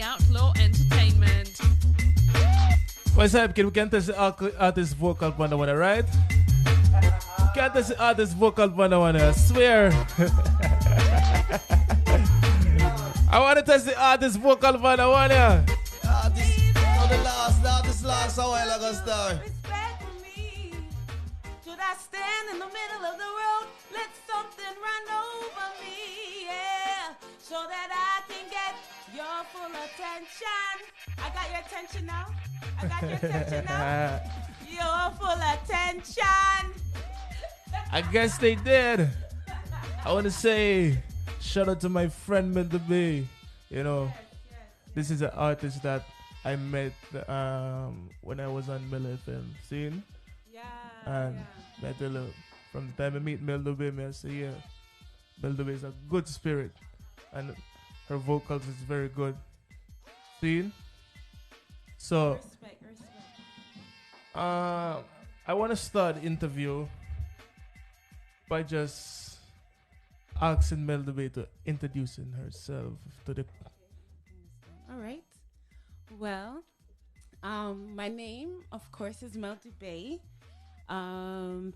the Outlaw Entertainment. What's up, kid? We can test the artist vocal on the one, right? We can test the artist vocal on the one, I swear. I want to test the artist vocal on the one, yeah. This last a while ago, star. Respect for me. Should I stand in the middle of the road? Let something run over me, yeah. So that I can get your full attention. I got your attention now. I got your attention now. Your full attention. I guess they did. I want to say shout out to my friend Dubé. You know, this is an artist that I met when I was on Miller FM scene. Yeah. And met her from the time I meet Mel Dubé, I say, yeah, Mel Dubé is a good spirit. And her vocals is very good. Scene. So, Respect. I want to start the interview by just asking Mel Dubé to introducing herself to the. All right. Well, my name, of course, is Mel Dubé.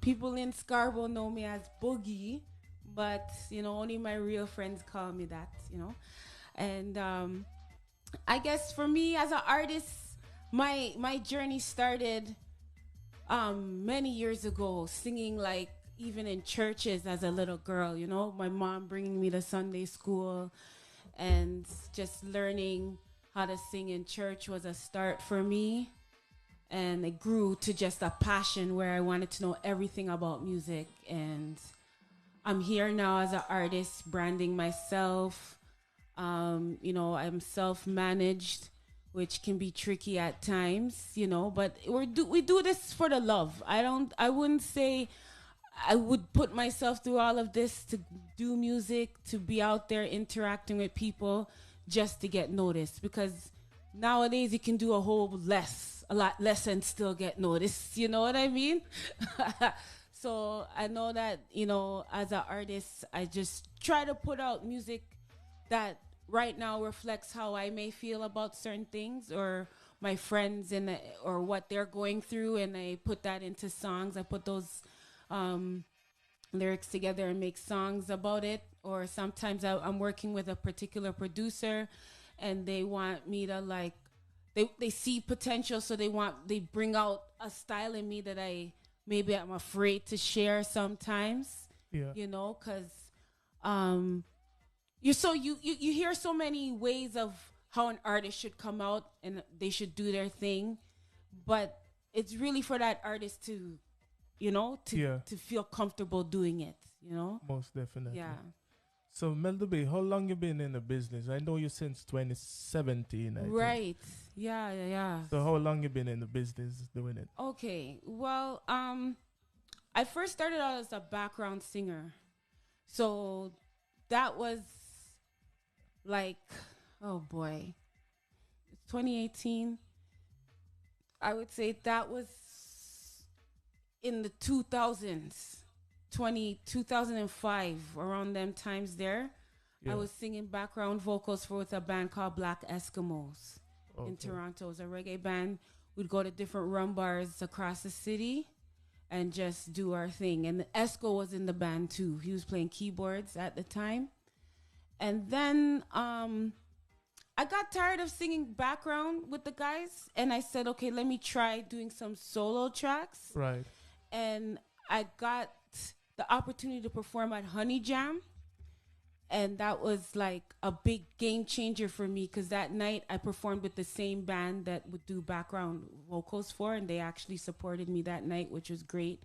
People in Scarborough know me as Boogie, but, you know, only my real friends call me that, you know. And I guess for me as an artist, my journey started many years ago, singing like even in churches as a little girl, you know. My mom bringing me to Sunday school and just learning how to sing in church was a start for me, and it grew to just a passion where I wanted to know everything about music. And I'm here now as an artist, branding myself. You know, I'm self-managed, which can be tricky at times, you know, but we do this for the love. I wouldn't say I would put myself through all of this to do music, to be out there interacting with people just to get noticed, because nowadays you can do a lot less and still get noticed, you know what I mean? So I know that, you know, as an artist, I just try to put out music that right now reflects how I may feel about certain things, or my friends or what they're going through, and I put that into songs. I put those lyrics together and make songs about it. Or sometimes I'm working with a particular producer and they want me to like, they see potential, so they bring out a style in me that maybe I'm afraid to share sometimes. Yeah. You know, because you hear so many ways of how an artist should come out and they should do their thing, but it's really for that artist to, you know, to feel comfortable doing it, you know? Most definitely. Yeah. So, Mel Dubé, how long you been in the business? I know you since 2017, I think. Right. Yeah. So, how long you been in the business doing it? Okay. Well, I first started out as a background singer. So, that was like, oh boy, 2018. I would say that was in the 2000s. 2005, around them times there. Yeah. I was singing background vocals with a band called Black Eskimos in Toronto. It was a reggae band. We'd go to different rum bars across the city and just do our thing. And Esco was in the band too. He was playing keyboards at the time. And then I got tired of singing background with the guys, and I said, okay, let me try doing some solo tracks. Right. And I got the opportunity to perform at Honey Jam, and that was like a big game changer for me, because that night I performed with the same band that would do background vocals for, and they actually supported me that night, which was great.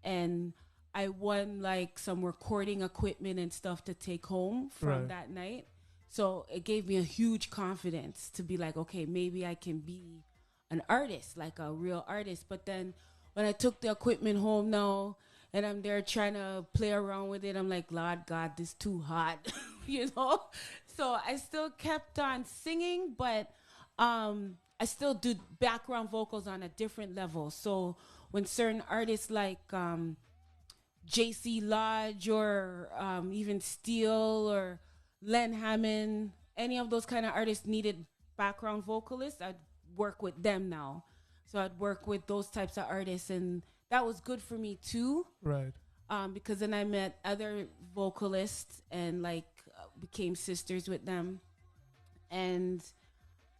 And I won like some recording equipment and stuff to take home from that night. So it gave me a huge confidence to be like, okay, maybe I can be an artist, like a real artist. But then when I took the equipment home now, and I'm there trying to play around with it, I'm like, Lord God, this is too hot, you know? So I still kept on singing, but I still do background vocals on a different level. So when certain artists like J.C. Lodge or even Steele or Len Hammond, any of those kind of artists needed background vocalist, I'd work with them now. So I'd work with those types of artists, and that was good for me too. Right. Because then I met other vocalists and like became sisters with them, and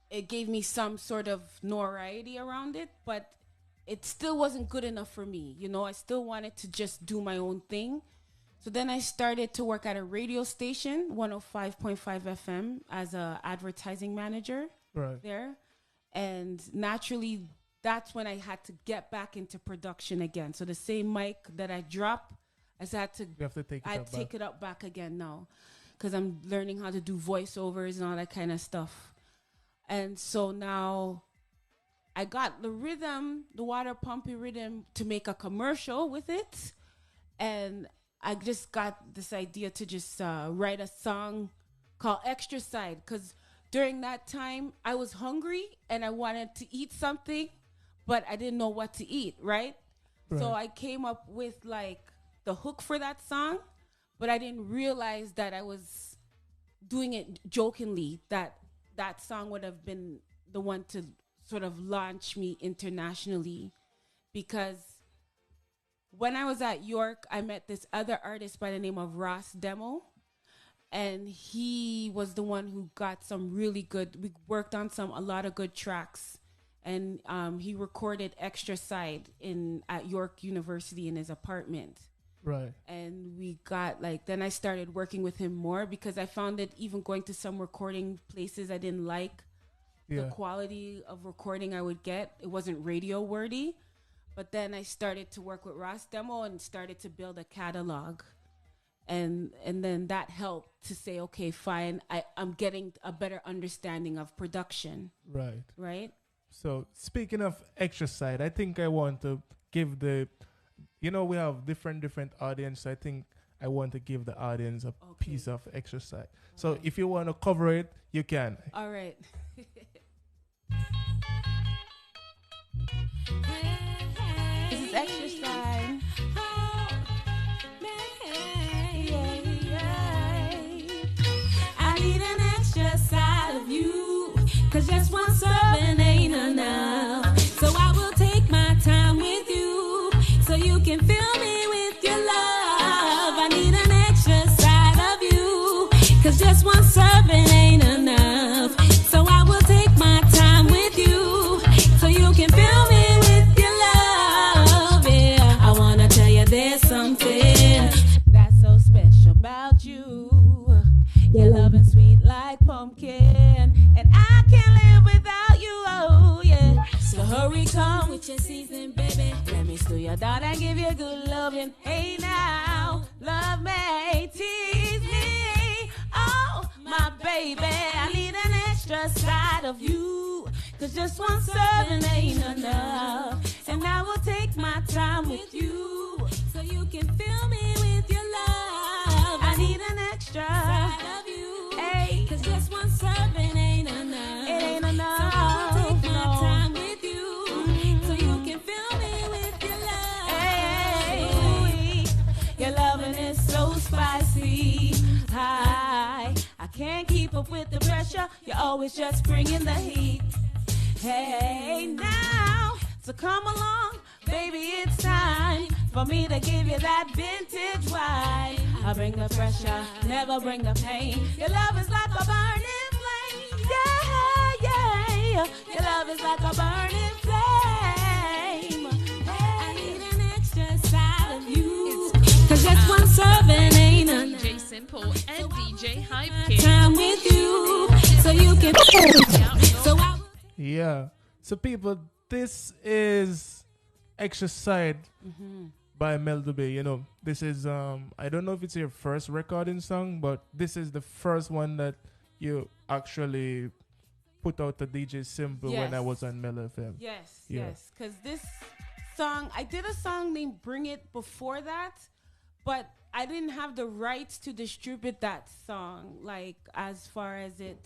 it gave me some sort of notoriety around it, but it still wasn't good enough for me. You know, I still wanted to just do my own thing. So then I started to work at a radio station, 105.5 FM, as a advertising manager there. And naturally, that's when I had to get back into production again. So the same mic that I dropped, I had to, You have to take it up take it up back again now, because I'm learning how to do voiceovers and all that kind of stuff. And so now I got the rhythm, the water pumpy rhythm, to make a commercial with it. And I just got this idea to just write a song called Extra Side, because during that time I was hungry and I wanted to eat something, but I didn't know what to eat, right? So I came up with like the hook for that song, but I didn't realize that I was doing it jokingly, that that song would have been the one to sort of launch me internationally. Because when I was at York, I met this other artist by the name of Ross Demo, and he was the one who got some really good, we worked on a lot of good tracks, and he recorded Extra Side at York University in his apartment. Right. And we got then I started working with him more, because I found it, even going to some recording places, I didn't like the quality of recording I would get. It wasn't radio worthy. But then I started to work with Ross Demo and started to build a catalog. And then that helped to say, okay, fine, I'm getting a better understanding of production. Right. Right? So speaking of Extra Side, I think I want to give we have different audience. I think I want to give the audience a piece of Extra Side. So if you want to cover it, you can. All right. This is Extra Side. I need an extra side of you, 'cause just one serving ain't enough. So I will take my time with you, so you can fill me with your love. I need an extra side of you, 'cause just one serving ain't enough. So I will take my time with you, so you can fill me with your love. Yeah, I wanna tell you there's something that's so special about you. Your love is sweet like pumpkin, and I can't live without you, oh yeah. So hurry, come with your season, baby. Let me stew your daughter and give you good loving. Hey now, love me, tease me, oh my baby. I need an extra side of you, 'cause just one serving ain't enough. And I will take my time with you, so you can fill me with your love. I need an extra side of you, hey, 'cause just one serving ain't enough. It ain't enough. So I will take my time with you, so you can fill me with your love. Hey, your loving is so spicy. I can't keep up with the pressure. You're always just bringing the heat. Hey, now, so come along, baby, it's time for me to give you that vintage wine. I bring the pressure, never bring the pain. Your love is like a burning flame. Yeah, yeah. Your love is like a burning flame. I need an extra side of you, 'cause just one serving ain't enough. DJ Simple and DJ Hype Kid. Time with you, so you can. So I. Yeah. So people, this is Extra Side by Mel Dubé. This is I don't know if it's your first recording song, but this is the first one that you actually put out to DJ Simple when I was on Mel FM. Yes, yes. Because this song, I did a song named Bring It before that, but I didn't have the rights to distribute that song, as far as it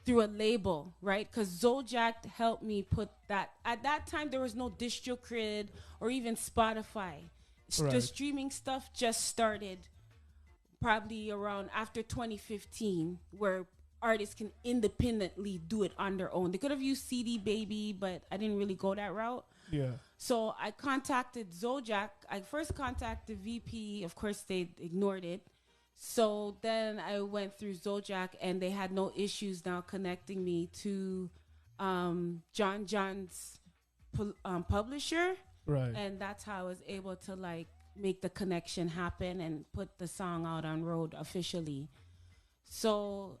through a label, right? Because Zojak helped me put that. At that time, there was no DistroKid or even Spotify. The streaming stuff just started probably around after 2015, where artists can independently do it on their own. They could have used CD Baby, but I didn't really go that route. Yeah. So I contacted Zojak. I first contacted VP. Of course, they ignored it. So then I went through Zojak, and they had no issues now connecting me to John's publisher. Right. And that's how I was able to like make the connection happen and put the song out on road officially. So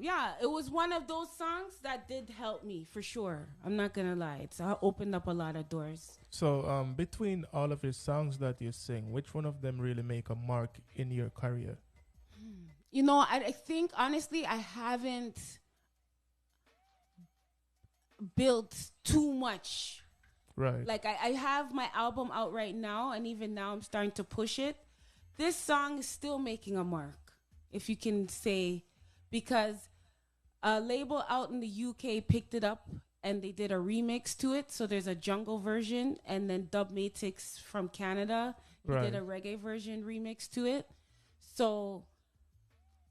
yeah, it was one of those songs that did help me for sure. I'm not gonna lie, it's opened up a lot of doors. So between all of your songs that you sing, which one of them really make a mark in your career? You know, I think honestly I haven't built too much. Right. Like I have my album out right now, and even now I'm starting to push it. This song is still making a mark, if you can say, because a label out in the UK picked it up and they did a remix to it. So there's a jungle version, and then Dubmatix from Canada did a reggae version remix to it. So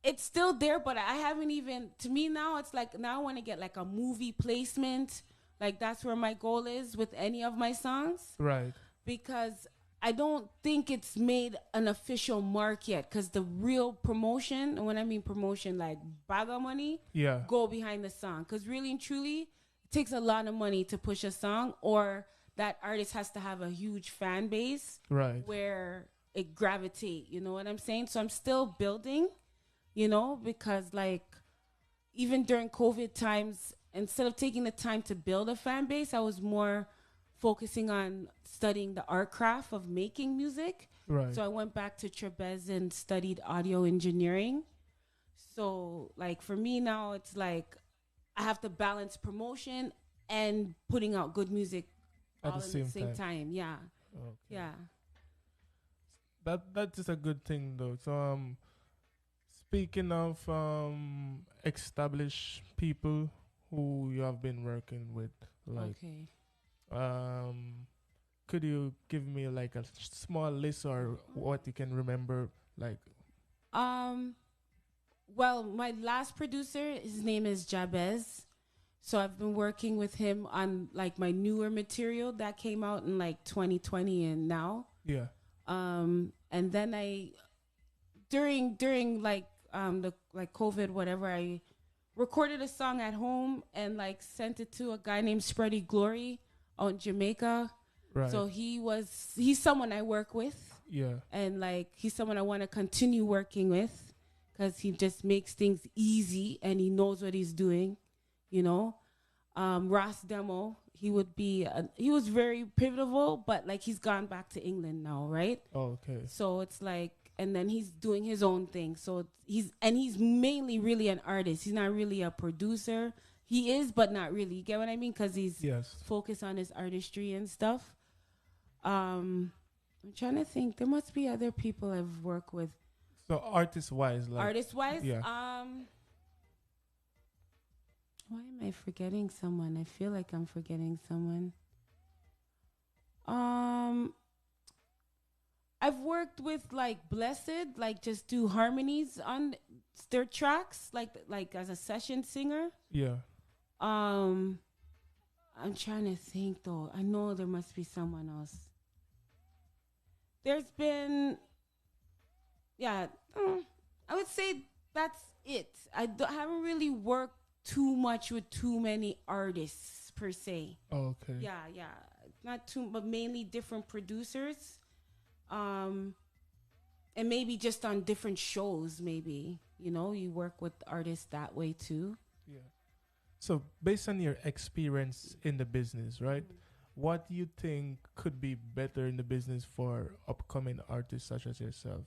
it's still there, but I haven't even, to me now, it's like, now I want to get like a movie placement. Like that's where my goal is with any of my songs. Right. Because I don't think it's made an official mark yet, because the real promotion, and when I mean promotion, like bag of money, go behind the song. Because really and truly, it takes a lot of money to push a song, or that artist has to have a huge fan base where it gravitate, you know what I'm saying? So I'm still building, you know, because like even during COVID times, instead of taking the time to build a fan base, I was more focusing on studying the art craft of making music. Right. So I went back to Trebez and studied audio engineering. So like for me now, it's like I have to balance promotion and putting out good music at all the at the same time. time. Yeah. Okay. Yeah. That is a good thing though. So speaking of established people who you have been working with, like could you give me like a small list or what you can remember, like well, my last producer, his name is Jabez. So I've been working with him on like my newer material that came out in like 2020 and now. Yeah. And then I during like the like COVID whatever, I recorded a song at home and like sent it to a guy named Spready Glory out in Jamaica. Right. So he's someone I work with. Yeah. And like he's someone I want to continue working with, because he just makes things easy and he knows what he's doing, you know. Ross Demo, he was very pivotal, but like he's gone back to England now, right? Oh, okay. So it's like, and then he's doing his own thing. So he's mainly really an artist. He's not really a producer. He is, but not really. You get what I mean? Because he's focused on his artistry and stuff. I'm trying to think. There must be other people I've worked with. So artist-wise, like why am I forgetting someone? I feel like I'm forgetting someone. I've worked with like Blessed, like just do harmonies on their tracks, like as a session singer. Yeah. I'm trying to think though. I know there must be someone else. There's been, I would say that's it. I haven't really worked too much with too many artists per se. Oh, okay. Yeah. Not too, but mainly different producers. And maybe just on different shows, maybe, you know, you work with artists that way too. Yeah. So based on your experience in the business, right? What do you think could be better in the business for upcoming artists such as yourself?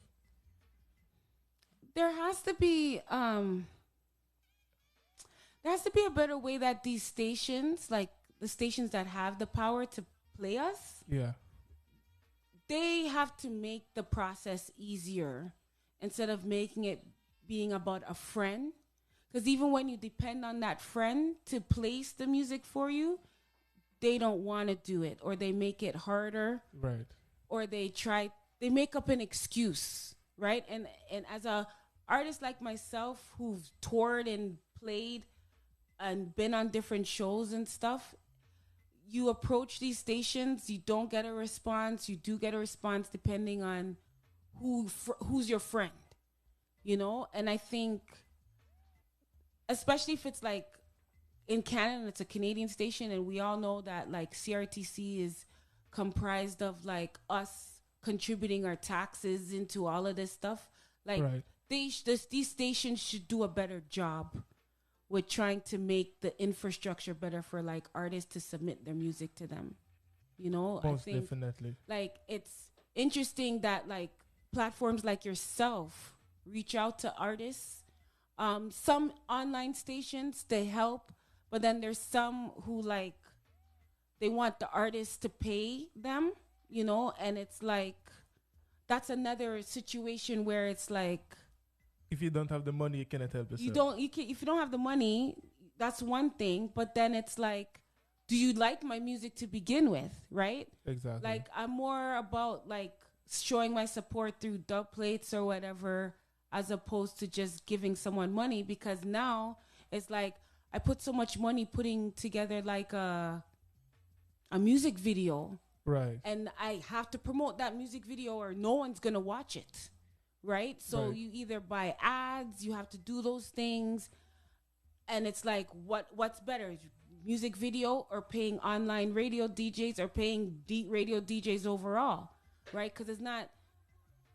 There has to be a better way that these stations, like the stations that have the power to play us, they have to make the process easier instead of making it being about a friend. Because even when you depend on that friend to place the music for you, they don't want to do it, or they make it harder. Right. Or they make up an excuse, right? And as a artist like myself who've toured and played and been on different shows and stuff, you approach these stations, you don't get a response. You do get a response depending on who's your friend, you know. And I think, especially if it's like in Canada, it's a Canadian station, and we all know that like CRTC is comprised of like us contributing our taxes into all of this stuff. Like Right. these stations should do a better job with trying to make the infrastructure better for like artists to submit their music to them. You know, I Most think definitely. like it's interesting that like platforms like yourself reach out to artists. Some online stations, they help, but then there's some who like they want the artists to pay them, you know, and it's like that's another situation where it's like If you don't have the money, you cannot help yourself. if you don't have the money, that's one thing, but then it's like, do you like my music to begin with, right? Exactly. Like I'm more about like showing my support through dub plates or whatever, as opposed to just giving someone money, because now it's like I put so much money putting together like a music video, right. and I have to promote that music video or no one's gonna watch it, right? So Right. you either buy ads, you have to do those things, and it's like what's better, music video or paying online radio DJs or paying radio DJs overall, right? Because it's not,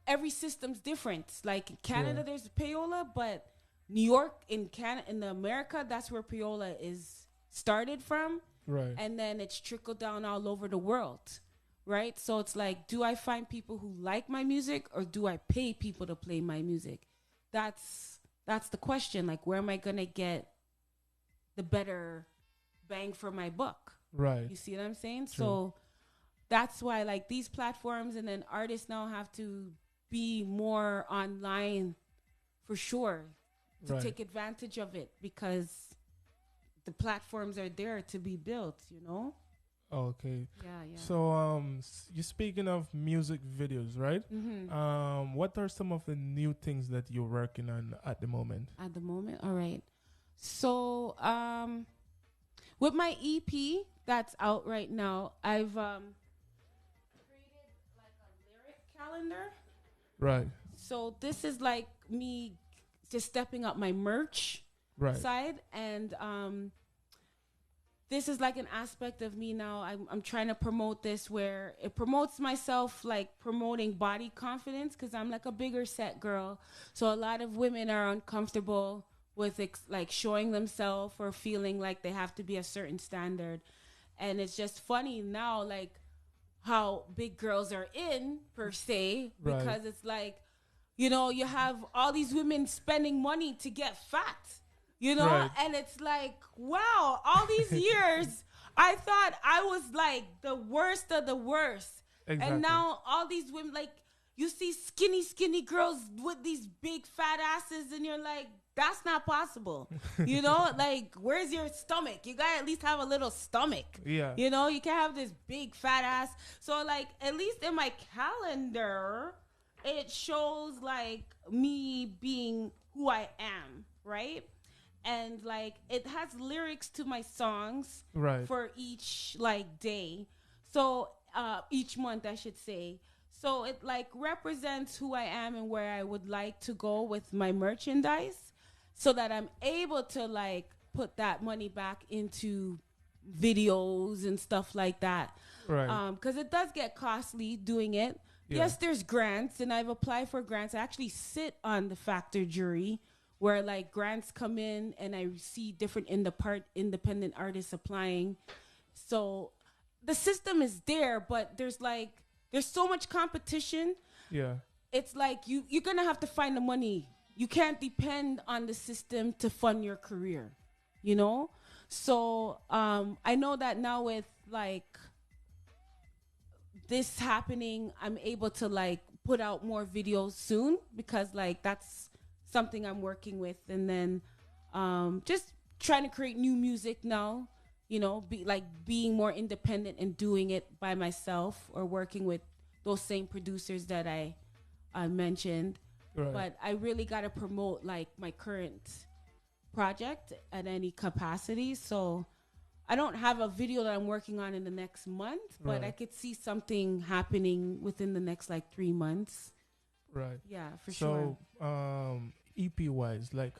every system's different. Like in Canada, Yeah. there's payola, but New York, in Canada, in America, that's where payola is started from. Right. And then it's trickled down all over the world, right? So it's like, do I find people who like my music, or do I pay people to play my music? That's the question. Like, where am I gonna get the better bang for my buck? Right. You see what I'm saying? True. So that's why like these platforms, and then artists now have to be more online for sure to Right. take advantage of it, because the platforms are there to be built, you know? Okay. Yeah. So, you're speaking of music videos, right? Mm-hmm. What are some of the new things that you're working on at the moment? At the moment, all right. So, with my EP that's out right now, I've created like a lyric calendar. Right. So this is like me just stepping up my merch Right. side, and this is like an aspect of me now. I'm trying to promote this, where it promotes myself, like promoting body confidence, because I'm like a bigger set girl. So a lot of women are uncomfortable with like showing themselves or feeling like they have to be a certain standard. And it's just funny now, like how big girls are in per se, Right. because it's like, you know, you have all these women spending money to get fat, you know, Right. and it's like, wow, all these years I thought I was like the worst of the worst. Exactly. And now all these women, like, you see skinny girls with these big fat asses, and you're like, that's not possible. You know, like, where's your stomach? You gotta at least have a little stomach. Yeah. You know, you can't have this big fat ass. So, like, at least in my calendar, it shows, like, me being who I am, right? And, like, it has lyrics to my songs Right. for each, like, day. So, each month, I should say. So, it, like, represents who I am and where I would like to go with my merchandise, so that I'm able to like put that money back into videos and stuff like that. Right. Because it does get costly doing it. Yeah. Yes, there's grants, and I've applied for grants. I actually sit on the factor jury, where like grants come in, and I see different independent artists applying. So the system is there, but there's so much competition. Yeah. It's like you're gonna have to find the money. You can't depend on the system to fund your career, you know? So I know that now with like this happening, I'm able to like put out more videos soon, because like that's something I'm working with. And then just trying to create new music now, you know, being more independent and doing it by myself, or working with those same producers that I mentioned. Right. But I really got to promote like my current project at any capacity. So I don't have a video that I'm working on in the next month, but Right. I could see something happening within the next like 3 months. Right. Yeah, for sure. So, EP wise, like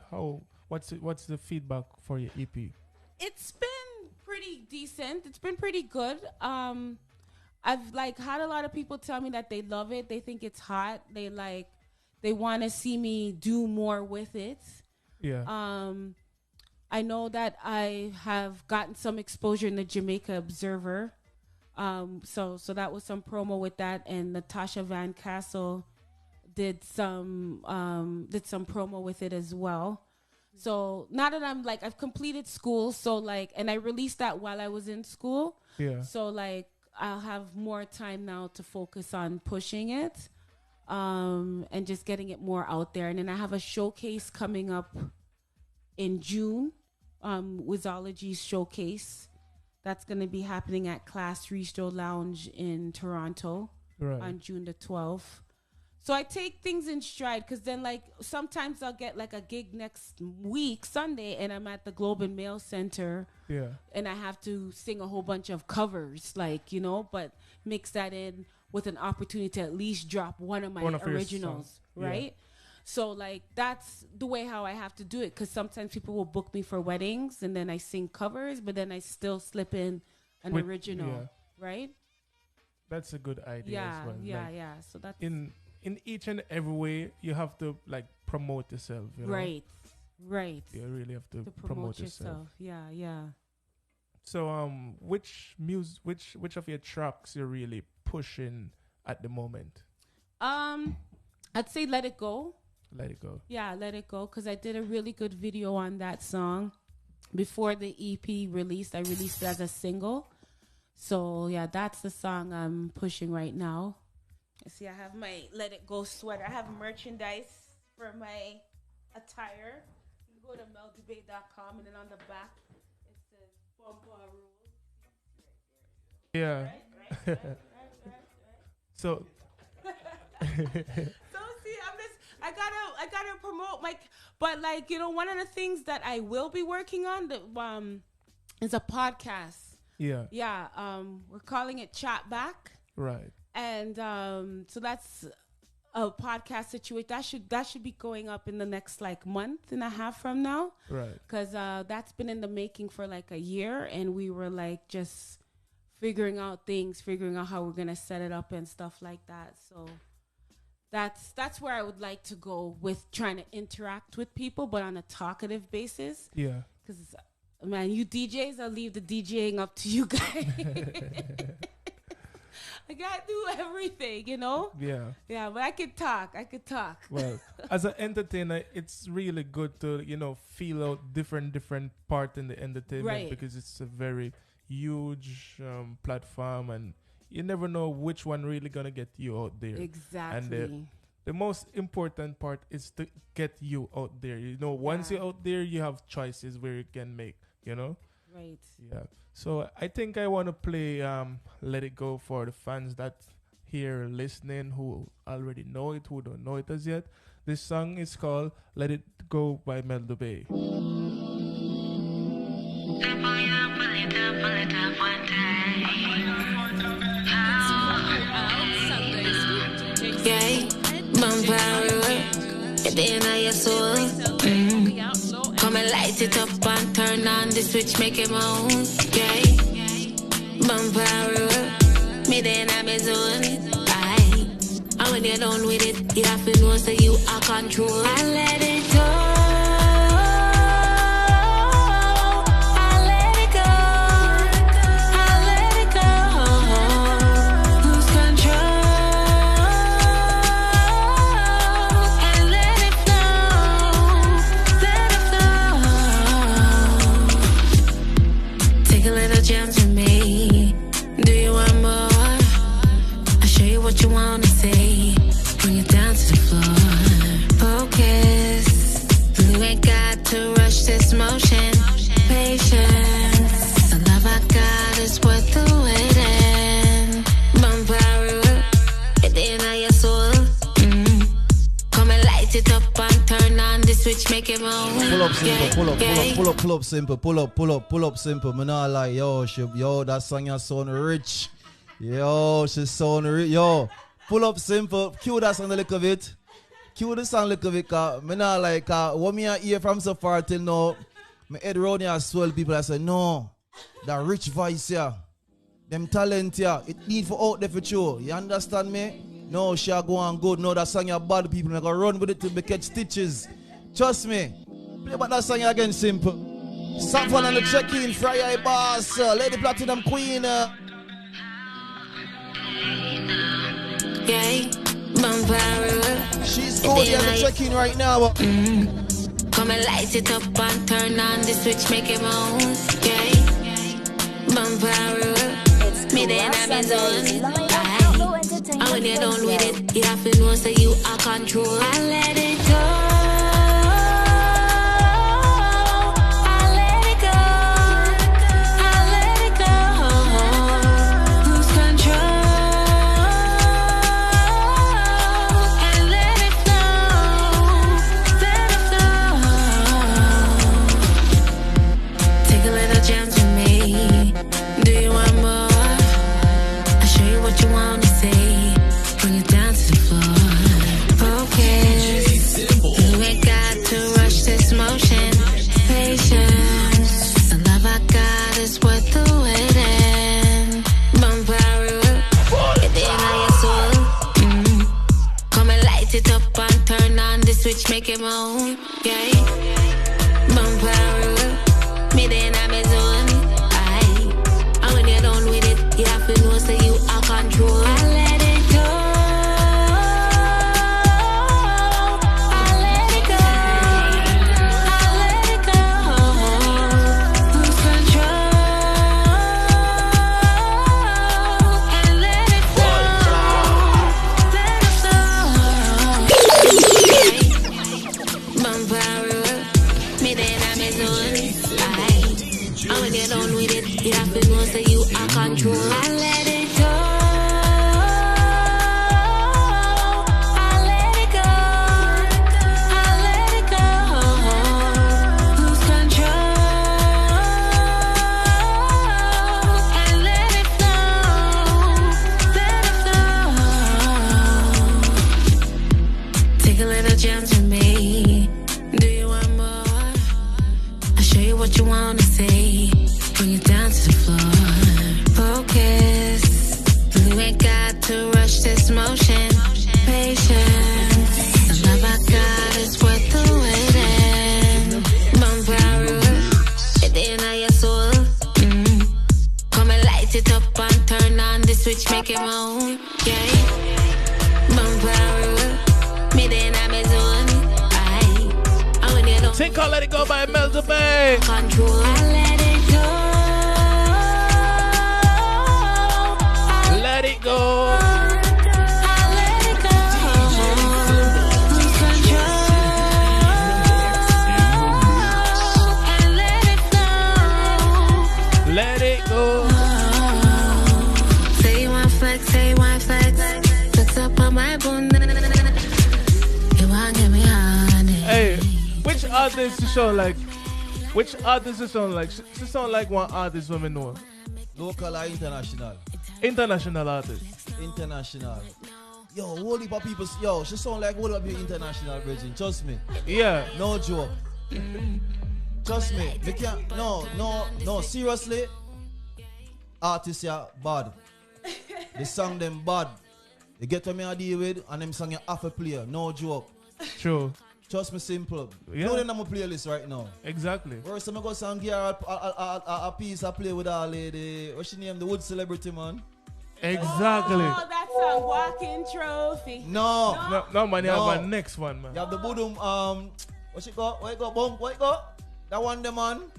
what's the feedback for your E EP? It's been pretty decent. It's been pretty good. I've like had a lot of people tell me that they love it. They think it's hot. They want to see me do more with it. Yeah. I know that I have gotten some exposure in the Jamaica Observer. So that was some promo with that, and Natasha Van Castle did some promo with it as well. So now that I'm like, I've completed school, so like, and I released that while I was in school. Yeah. So like, I'll have more time now to focus on pushing it, and just getting it more out there. And then I have a showcase coming up in June, Wizology's showcase. That's going to be happening at Class Restro Lounge in Toronto on June the 12th. So I take things in stride, because then like sometimes I'll get like a gig next week, Sunday, and I'm at the Globe and Mail Center. Yeah. And I have to sing a whole bunch of covers, like, but mix that in with an opportunity to at least drop one of my originals, right? Yeah. So like that's the way how I have to do it, because sometimes people will book me for weddings and then I sing covers, but then I still slip in an original, right? That's a good idea as well. Yeah. So that's in each and every way, you have to like promote yourself. You know? Right. You really have to promote yourself. Yeah. So which of your tracks you're really pushing at the moment? I'd say Let It Go. Let It Go. Yeah, Let It Go, because I did a really good video on that song before the EP released. I released it as a single. So yeah, that's the song I'm pushing right now. See, I have my Let It Go sweater. I have merchandise for my attire. You can go to meldubé.com, and then on the back it says Bumper Rules. Yeah. Right. So See, I gotta promote but like, one of the things that I will be working on is a podcast. Yeah. We're calling it Chat Back. Right. And so that's a podcast situation that should be going up in the next like month and a half from now. Right. Because that's been in the making for like a year, and we were like just figuring out how we're gonna set it up and stuff like that. So that's where I would like to go with trying to interact with people, but on a talkative basis. Yeah. Because man, you DJs, I'll leave the DJing up to you guys. I gotta do everything, Yeah. Yeah, but I could talk. Well, as an entertainer, it's really good to feel out different part in the entertainment, right? Because it's a very huge platform, and you never know which one really gonna get you out there. Exactly. And the most important part is to get you out there. Once you're out there, you have choices where you can make. Right. Yeah. So I think I want to play Let It Go for the fans that here listening who already know it, who don't know it as yet. This song is called Let It Go by Mel Dubé. Yeah, at the end of your soul. Come and light it up and turn on the switch, make it moan. Yeah, Vampire, me then I'm a zone. Aye, and when you're done with it, you have to know so you are control. I let it go. What you wanna say, bring it down to the floor. Focus, make it moan. Pull up simple, pull up simple, pull up simple. Me not like, yo, that song you sound rich. Yo, she sound rich. Yo, pull up simple, cue that song a little bit. Cue the song a little bit, cause me not like, what me hear from so far till now, my head round here swell people, I say, no, that rich voice here, them talent here, it need for out there for sure. You understand me? No, she go on good. No, that song you bad people, I go run with it till we catch stitches. Trust me. Play about that song again, simple. Saffron on the check-in, Friday boss, Lady Platinum Queen. She's good here on the check-in right now. Come and light it up and turn on the switch, make it moan. Yeah, Vampire. Me then I'm in zone. And when you're done with it, you have to know so you are control. I let it go. Switch, make it moan, yeah. Vampire, me then I'm a zone. And when you're done with it, you have to know so you are control. I let it go. I let it go. I let it go. Lose control and let it done with it, you have to know so you are control. I let it go. I let it go. I let it go. Lose control and let it flow. Let it flow. Take a little chance with me. Do you want more? I'll show you what you wanna say. Bring it down to the floor. Focus. You ain't got to rush this motion. Patience. The love I got is worth the waiting. Vampire. At the end of your soul. Come and light it up and turn on the switch, make it moan. Yeah. Vampire. Me then I'm a zone. I when you don't Take all Let It Go by Mel Dubé. Control. I let it go. Let it go. I let it go. Lose control and let it flow. Let it go. Say you want flex, say you want flex. Flex up on my bone. You want get me honey. Hey, which artist you sound like? Which artist you sound like? She sound like one artist women know. Local or international? International artist. International. Yo, whole heap of people. Yo, she sound like whole heap of people international, Virgin. Trust me. Yeah. No joke. Trust me. We can't. No. Seriously. Artists are bad. They song them bad. They get to me I deal with and them song you have to play. No joke. True. Trust me, simple. Yeah. No, they're not my playlist right now. Exactly. First time I go song here a piece I play with our lady. What's she name? The Wood Celebrity, man. Exactly. Oh, that's a walking trophy. No, man, you No. have a next one, man. you have the Budum, what's it called? What it go? Bump, what it go? That one, the man.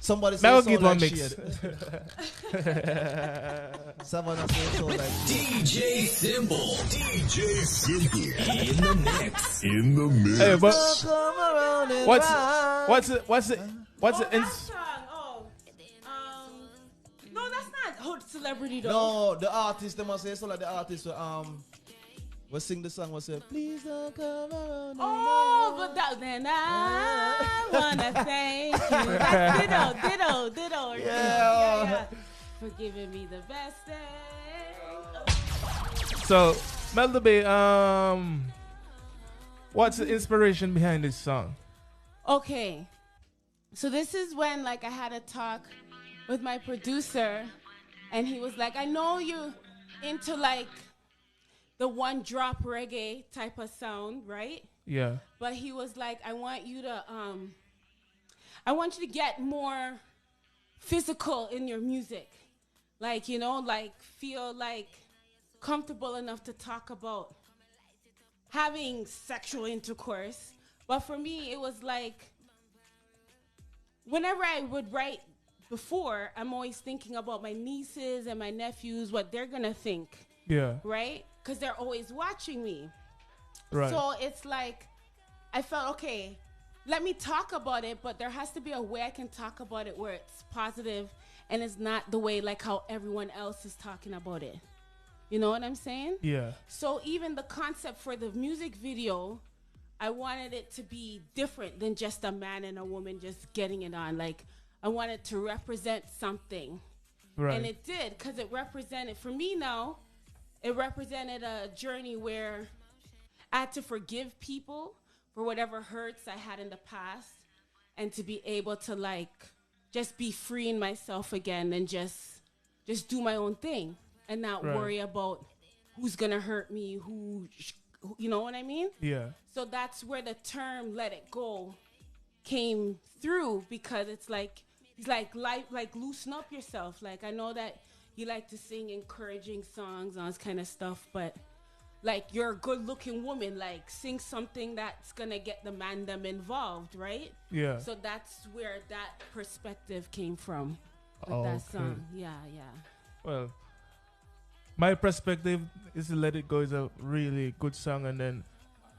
Somebody say Now so get like one mix. shade. Savannah say so like DJ Simple. DJ Simple. In the mix. Hey, but come around and what's ride. the That song. Oh, no, that's not Hood Celebrity though. No, the artist, they must say so like the artist We sing the song, we say, please don't come around. Oh, but then I wanna thank you. That's ditto. Yeah. For giving me the best thing. So, Mel Dubé, what's the inspiration behind this song? Okay, so this is when like I had a talk with my producer, and he was like, I know you into like the one drop reggae type of sound, right? Yeah. But he was like, I want you to get more physical in your music. Like, you know, like feel like comfortable enough to talk about having sexual intercourse. But for me, it was like, whenever I would write before, I'm always thinking about my nieces and my nephews, what they're going to think. Yeah. Right? Because they're always watching me. Right. So it's like, I felt, okay, let me talk about it, but there has to be a way I can talk about it where it's positive and it's not the way like how everyone else is talking about it. You know what I'm saying? Yeah. So even the concept for the music video, I wanted it to be different than just a man and a woman just getting it on. Like, I wanted to represent something. Right. And it did, because it represented, for me now, it represented a journey where I had to forgive people for whatever hurts I had in the past, and to be able to like just be free in myself again and just do my own thing and not worry about who's gonna hurt me, who you know what I mean? Yeah. So that's where the term "let it go" came through, because it's like he's like loosen up yourself. Like, I know that you like to sing encouraging songs and all this kind of stuff, but like, you're a good-looking woman. Like, sing something that's gonna get the man them involved, right? Yeah. So that's where that perspective came from with that song. Yeah. Well, my perspective is "Let It Go" is a really good song, and then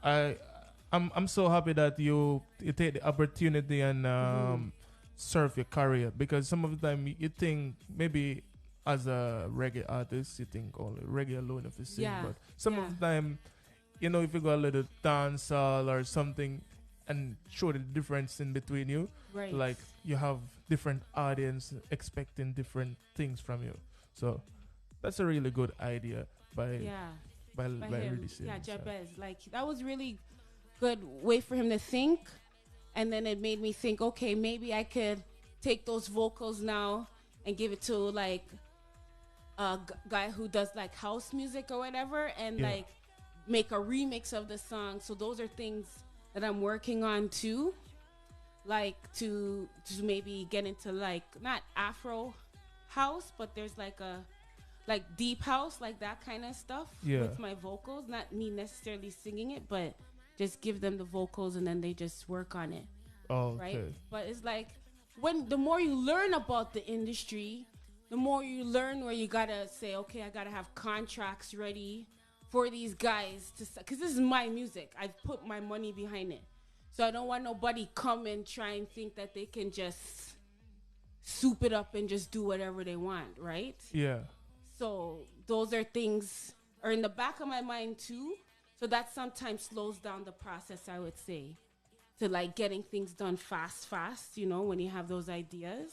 I'm so happy that you take the opportunity and serve your career, because some of the time you think maybe as a reggae artist you think only reggae alone if you sing, but some of the time, you know, if you go a little dancehall or something and show the difference in between you, Right. like you have different audience expecting different things from you. So that's a really good idea by him. releasing. Yeah, so. Jabez. Like, that was really good way for him to think, and then it made me think, okay, maybe I could take those vocals now and give it to like a guy who does like house music or whatever, and like make a remix of the song. So those are things that I'm working on too, like to maybe get into like not Afro house, but there's like a like deep house, like that kind of stuff with my vocals. Not me necessarily singing it, but just give them the vocals and then they just work on it. Oh, right? okay. But it's like, when the more you learn about the industry, the more you learn where you gotta say, okay, I gotta have contracts ready for these guys to, because this is my music. I've put my money behind it, so I don't want nobody come and try and think that they can just soup it up and just do whatever they want, right? Yeah. So those are things are in the back of my mind too. So that sometimes slows down the process, I would say, to like getting things done fast, you know, when you have those ideas.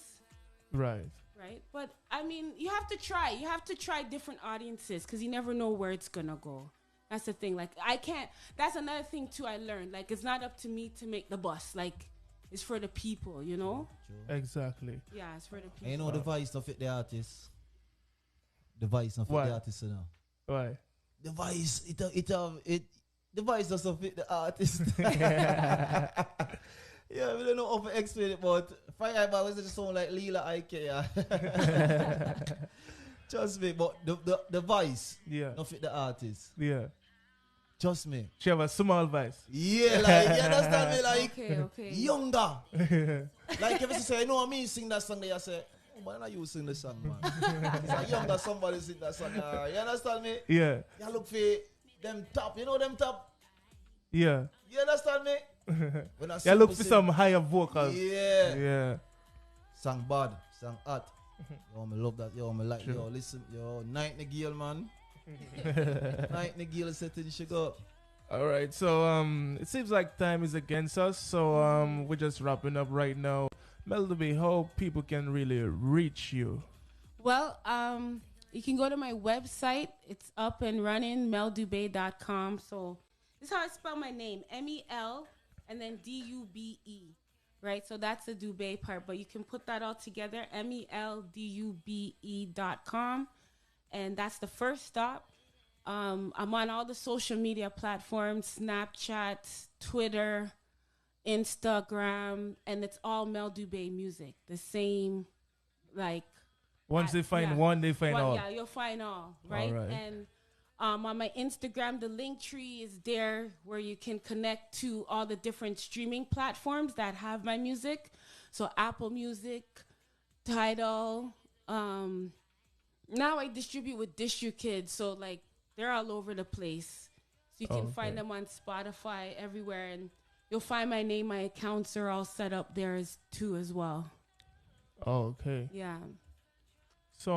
Right. Right. But I mean, you have to try. You have to try different audiences, because you never know where it's going to go. That's the thing. Like, that's another thing too I learned. Like, it's not up to me to make the bus. Like, it's for the people, you know? Exactly. Yeah, it's for the people. And you know the voice don't fit the artist. The voice don't fit the artist, you know. Why? The voice, the voice doesn't fit the artist. Yeah, we don't know how to explain it, but Fireball was just sound like Leela Ike, yeah. Trust me, but the voice don't fit the artist. Yeah. Trust me. She have a small voice. Yeah, like, you understand me? Like, okay. younger. Like, if you say, no, me sing that song, they say, oh, why not you sing the song, man? It's like younger, somebody sing that song. You understand me? Yeah. You look for them top, you know them top? Yeah. You understand me? When I You look for some higher vocals. Yeah. Yeah. Song bad, song hot. Yo, I love that. Yo, I like. Yo, listen. Yo, Night Nigel, man. Like Nagila said to the go. All right, so it seems like time is against us, so we're just wrapping up right now. Melody, how people can really reach you? Well, you can go to my website. It's up and running, meldube.com. So this is how I spell my name, M-E-L and then D-U-B-E, right? So that's the Dubé part, but you can put that all together, MELDUBE.com, and that's the first stop. I'm on all the social media platforms, Snapchat, Twitter, Instagram, and it's all Mel Dubé music. The same, like. Once they find one, they find all. Yeah, you'll find all, right? All right. And on my Instagram, the link tree is there where you can connect to all the different streaming platforms that have my music. So Apple Music, Tidal. Now I distribute with DistroKid, so like they're all over the place. So you can find them on Spotify, everywhere, and you'll find my name. My accounts are all set up there as well. Oh, okay. Yeah. So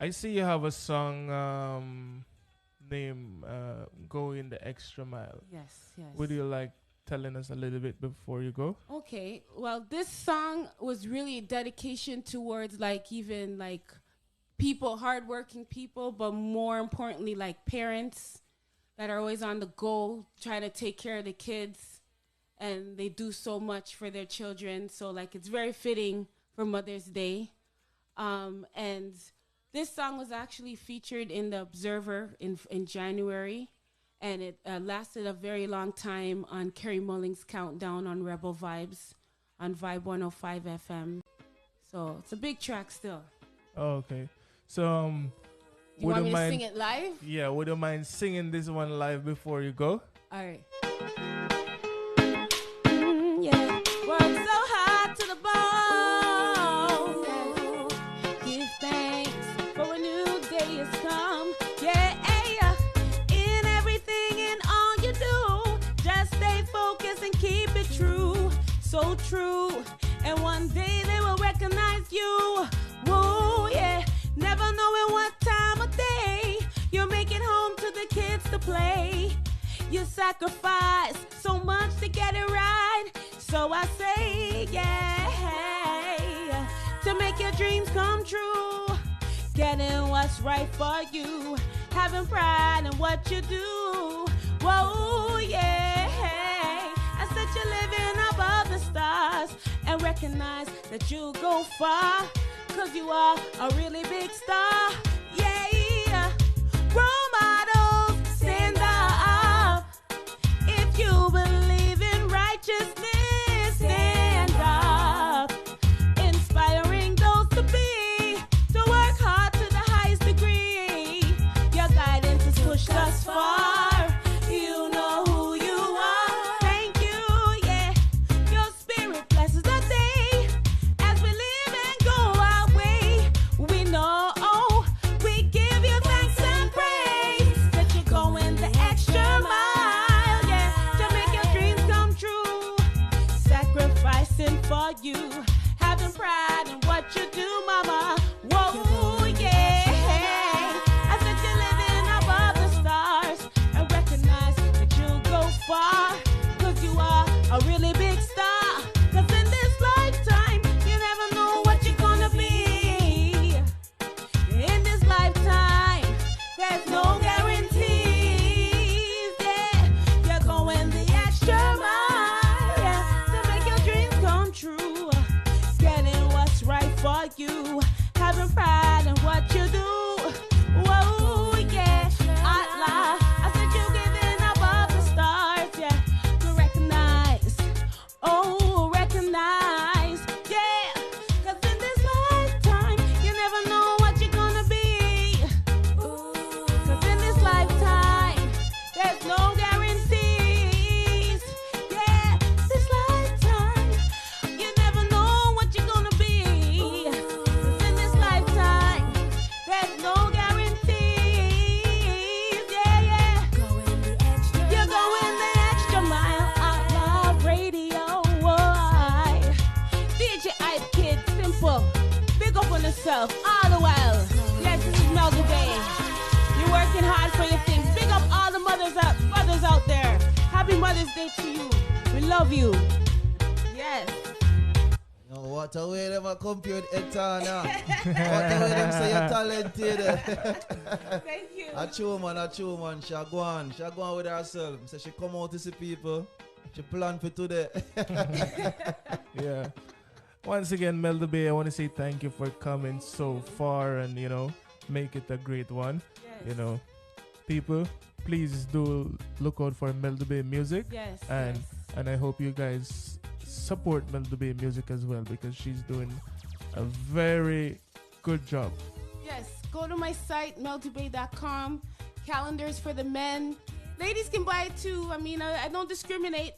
I see you have a song named "Going the Extra Mile." Yes. Would you like telling us a little bit before you go? Okay. Well, this song was really a dedication towards even people, hardworking people, but more importantly, like parents that are always on the go, trying to take care of the kids, and they do so much for their children. So it's very fitting for Mother's Day. And this song was actually featured in the Observer in January, and it lasted a very long time on Kerry Mulling's Countdown on Rebel Vibes on Vibe 105 FM. So it's a big track still. Oh, okay. So you want me to sing it live? Yeah, would you mind singing this one live before you go? All right. Yeah. Work so hard to the bone. Give thanks for a new day has come. Yeah. In everything and all you do, just stay focused and keep it true. So true. And one day they will recognize you. Whoa, yeah. Never knowing what time of day you'll make it home to the kids to play. You sacrifice so much to get it right. So I say, yeah, to make your dreams come true. Getting what's right for you. Having pride in what you do. Whoa, yeah. I said you're living above the stars. And recognize that you'll go far. 'Cause you are a really big star. Yeah. Role models, stand up. If you believe in righteousness, stand up. Inspiring those to work hard to the highest degree. Your guidance has pushed us far. You know who you are. Thank you, yeah. Your spirit blesses the day as we live and go our way. We know, we give you thanks and praise that you're going the extra mile, yeah, to make your dreams come true. Sacrificing for you, having pride in what you do, mama. Whoa, yeah. I said you're living above the stars and recognize that you'll go far. 'Cause you are a really big star. 'Cause in this lifetime, you never know what you're gonna be. In this lifetime, there's no guarantees, yeah. You're going the extra mile, yeah, to make your dreams come true. Getting what's right for you, having pride in what you do. Whoa, yeah, outlaw. I said you're giving above the stars, yeah, to recognize, recognize, yeah. 'Cause in this lifetime, you never know what you're gonna be. 'Cause in this lifetime, there's no guarantees, yeah. This lifetime, you never know what you're gonna be. 'Cause in this lifetime, there's no guarantees, yeah. You're going the extra mile. Outlaw Radio, why? DJ Hype Kid, simple. Big up on yourself all the while. Yes, this is Mel Dubé. working hard for your things. Big up all the mothers out there. Happy Mother's Day to you. We love you. Yes. No, what a way them a compare with Etana. What a way them say you're talented. Thank you. A true man. She go on with herself. So she come out to see people. She plan for today. Yeah. Once again, Mel Dubé, I want to say thank you for coming so far and, make it a great one. Yes. People, please do look out for Mel Dubé music. Yes. And I hope you guys support Mel Dubé music as well, because she's doing a very good job. Yes. Go to my site, meldubé.com. Calendars for the men. Ladies can buy it too. I mean, I don't discriminate,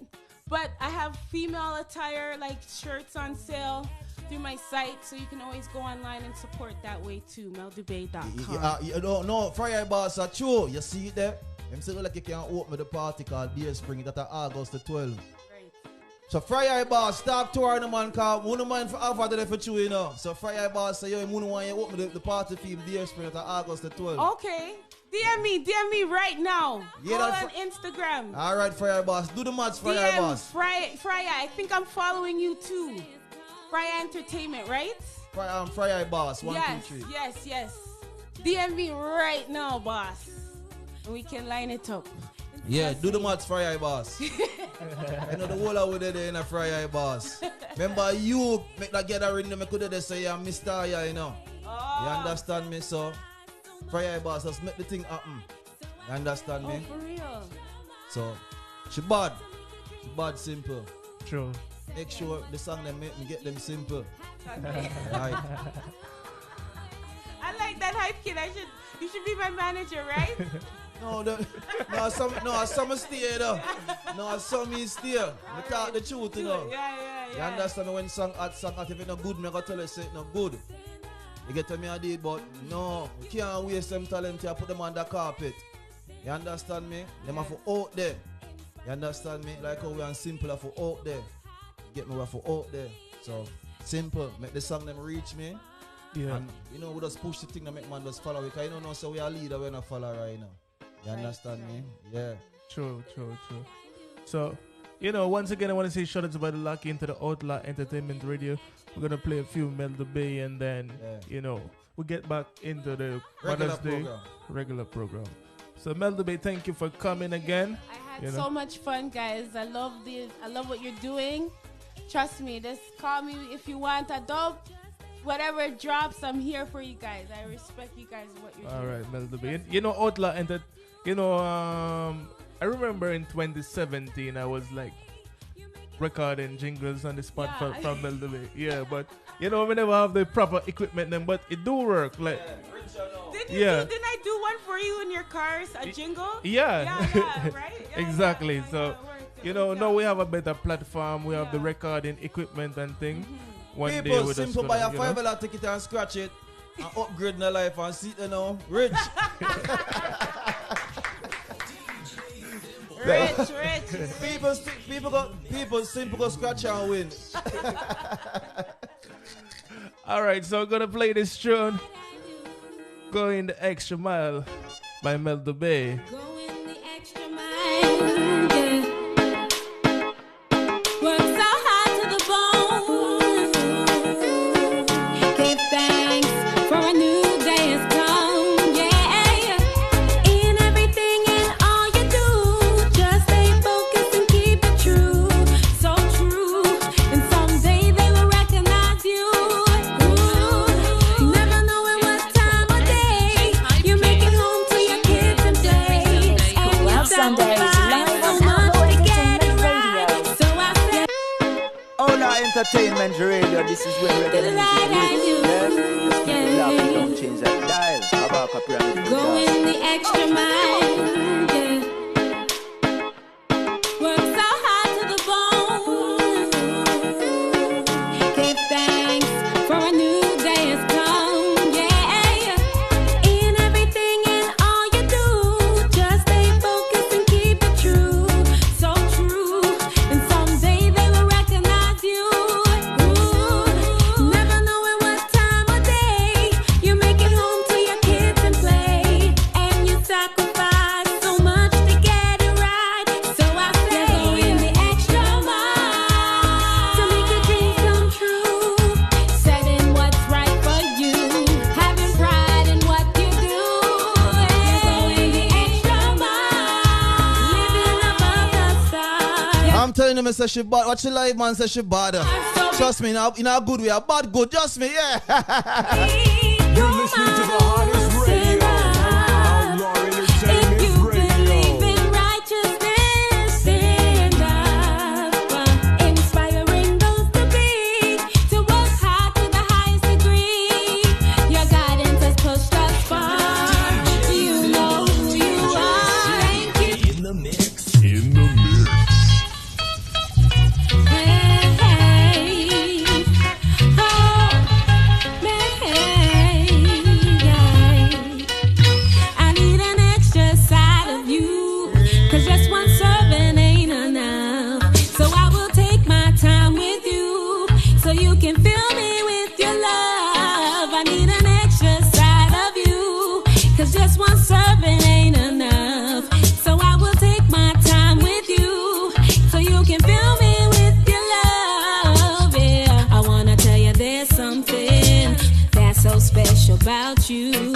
but I have female attire like shirts on sale through my site, so you can always go online and support that way too. meldubé.com. No, Friday Boss are true. You see it there? I'm saying like you can open the party called Beer Spring that August the 12th. Right. So Friday Boss stop touring the man cause one man for offer to for you, So Friday Boss say yo, one want you open the party theme Beer Spring that August the 12th. Okay. DM me right now. Yeah, go on Instagram. All right, Friday Boss. Do the match, Friday DM Boss. Freya, I think I'm following you too. Freya Entertainment, right? Friday Boss. 1, yes, 2, 3. Yes. DM me right now, boss. And we can line it up. Yeah, do the match, Friday Boss. I know the whole of there in a Friday Boss. Remember you make that gathering, I could have say you're Mr. Oh. You understand me, so? Friday Boss, let's make the thing happen. You understand me? For real. So, she bad. She bad simple. True. Make sure the song they make me get them simple. Okay. Right. I like that hype kid. You should be my manager, right? some stay though. No, some is stay. I talk the truth, Yeah. You understand me when song hot, if it's not good, I gotta tell you say it's not good. You get to me I did, but no, you can't waste them talent here, put them on the carpet. You understand me? Them are for out there. You understand me? Like how we are simple for out there. You get me? We're for out there. So simple, make the song them reach me. Yeah. And we just push the thing that make man just follow. Because you know, so we are leader, we're not follow right now. You understand me? Yeah. True. So, once again, I want to say shout out to the lucky into the Outlaw Entertainment Radio. We're going to play a few Mel Dubé and then, we get back into the Mother's Day regular program. So, Mel Dubé, thank you for coming again. I had so much fun, guys. I love what you're doing. Trust me, just call me if you want a dub. Whatever drops, I'm here for you guys. I respect you guys what you're doing. All right, Mel Dubé. Outlaw I remember in 2017 I was like recording jingles on the spot from Mel Dubé. Yeah, but we never have the proper equipment then, but it do work. Like Didn't I do one for you in your cars? A jingle? Yeah. Right? Exactly. So now we have a better platform. We have the recording equipment and thing. One People day simple buy a $5 ticket and scratch it and upgrade their life and see it rich. Rich. People simple go scratch and win. All right, so I'm gonna play this tune, "Going the Extra Mile" by Mel Dubé. Going the extra mile, yeah. Work so hard to the bone. Give thanks for a new day has come, yeah. In everything and all you do, just stay focused and keep it true. So true, and someday they will recognize you. Ooh, never knowing what time of day you make it home to your kids and play. And you Sundays, live on Outlaw Entertainment Radio. Outlaw Entertainment Radio, this is where we're going to don't change that dial. About copyright. Going the extra mile, yeah. Work so hard to the bone. Give thanks for a new day has come, yeah. In everything and all you do, just stay focused and keep it true. So true, and someday they will recognize you. Ooh, never knowing what time of day you make it home to your kids and play. And you telling me say she bad. Watch the live man say she bad. Trust me, in a good way, a bad good. Just me, yeah. You're listening to the hottest radio. Outlaw Entertainment Radio. Inspiring those to be, to work hard to the highest degree. Your guidance has pushed us far. You know who you are. In the mix. In the mix. I need an extra side of you, 'cause just one serving ain't enough. So I will take my time with you, so you can fill me with your love. I need an extra side of you, 'cause just one serving ain't enough. So I will take my time with you, so you can fill me with your love. Yeah, I wanna tell you there's something that's so special about you.